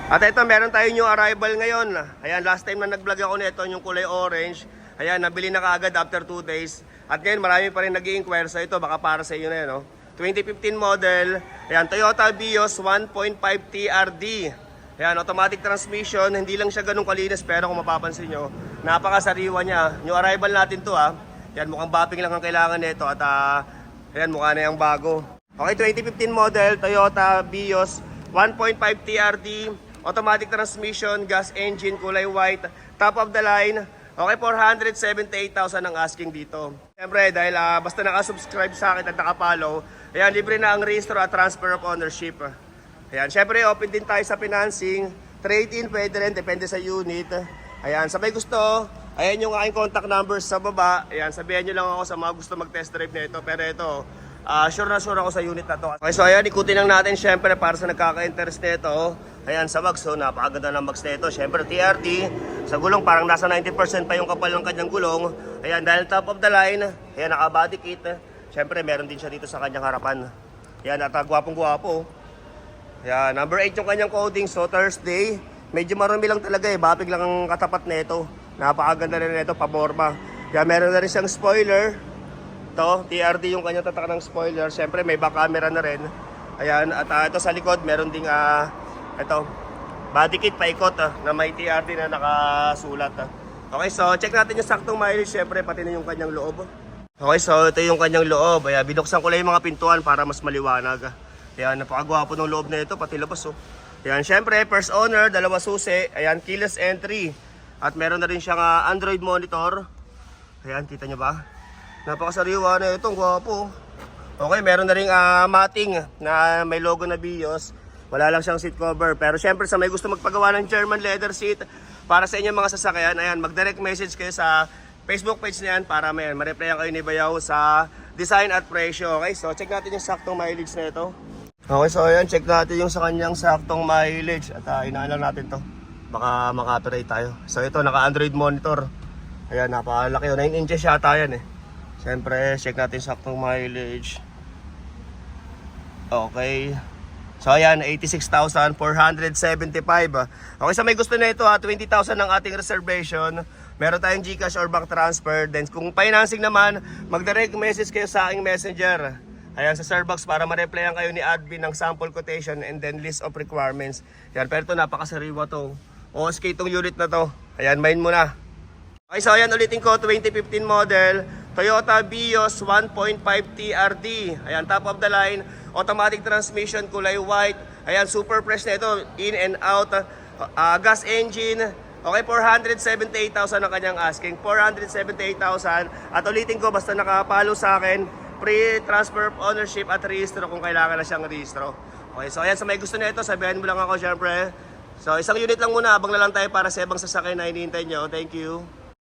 At ito, meron tayo new arrival ngayon. Ayan, last time na nag-vlog ako nito, yung kulay orange. Ayan, nabili na kaagad after 2 days. At ngayon, marami pa rin nag-i-inquire sa ito. Baka para sa iyo na yun, no? 2015 model. Ayan, Toyota Vios 1.5 TRD. Ayan, automatic transmission. Hindi lang siya ganun kalinis, pero kung mapapansin nyo, napakasariwa niya. New arrival natin to, ha. Ayan, mukhang bapping lang ang kailangan nito. At ayan, mukha na yung bago. Okay, 2015 model, Toyota Vios 1.5 TRD. Automatic transmission, gas engine, kulay white, top of the line. Okay, 478,000 ang asking dito. Siyempre, dahil basta nakasubscribe sa akin at nakapollow, ayan, libre na ang registro at transfer of ownership. Ayan, siyempre, open din tayo sa financing. Trade-in, pwede rin, depende sa unit. Ayan, sa may gusto, ayan yung aking contact numbers sa baba. Ayan, sabihan nyo lang ako sa mga gusto mag-test drive na ito. Pero ito, sure na sure ako sa unit na to. Okay, so ayan, ikutin lang natin siyempre para sa nagkaka-interest nito. Ayan, sa mags, so napakaganda ng mags nito. Siyempre, TRD, sa gulong parang nasa 90% pa yung kapal ng kanyang gulong. Ayan, dahil top of the line, ayan, naka-body kit. Siyempre, meron din siya dito sa kanyang harapan. Ayan, at gwapong-gwapo. Ayan, number 8 yung kanyang coding, so Thursday. Medyo marami lang talaga bapig lang ang katapat nito. Napakaganda rin nito, paborma. Ayan, meron na rin siyang spoiler. Ito, TRD yung kanyang tatak ng spoiler. Siyempre, may back camera na rin. Ayan, at ito sa likod, meron ding ito, body kit paikot na may TRD na nakasulat. Okay, so check natin yung saktong mileage, siyempre, pati na yung kanyang loob. Okay, so ito yung kanyang loob. Ayan, binuksan ko lang yung mga pintuan para mas maliwanag. Ayan, napakagwapo ng loob na ito, pati labas. Ayan, siyempre, first owner, dalawa susi. Ayan, keyless entry. At meron na rin siyang Android monitor. Ayan, kita nyo ba? Napakasariwa na ito, gwapo. Okay, meron na rin matting na may logo na Vios. Wala lang siyang seat cover. Pero syempre sa may gusto magpagawa ng German leather seat para sa inyong mga sasakyan, ayan, mag-direct message kayo sa Facebook page na yan para ma-replyan kayo ni Bayaw sa design at presyo. Okay, so check natin yung saktong mileage na ito. Okay, so ayan, check natin yung sa kanyang saktong mileage. At inaan lang natin to. Baka maka-operate tayo. So ito, naka-Android monitor. Ayan, napakalaki. 9 inches yata yan Siyempre, check natin yung saktong mileage. Okay. So ayan, 86,475. Okay, so may gusto na ito 20,000 ang ating reservation. Meron tayong GCash or bank transfer. Then kung financing naman, mag-direct message kayo sa aking messenger. Ayan, sa Starbucks para ma-replyan kayo ni admin ng sample quotation and then list of requirements. Ayan, pero ito napakasariwa to. OSK itong unit na to. Ayan, main mo na. Okay, so ayan, ulitin ko, 2015 model, Toyota Vios 1.5 TRD. Ayan, top of the line. Automatic transmission, kulay white. Ayan, super fresh na ito. In and out. Gas engine. Okay, 478,000 ang kanyang asking. 478,000. At ulitin ko, basta nakapalo sa akin, free transfer of ownership at registro kung kailangan na siyang registro. Okay, so ayan, sa may gusto na ito, sabihan mo lang ako, syempre. So, isang unit lang muna. Abang na lang tayo para sa ibang sasakyan na hinihintay nyo. Thank you.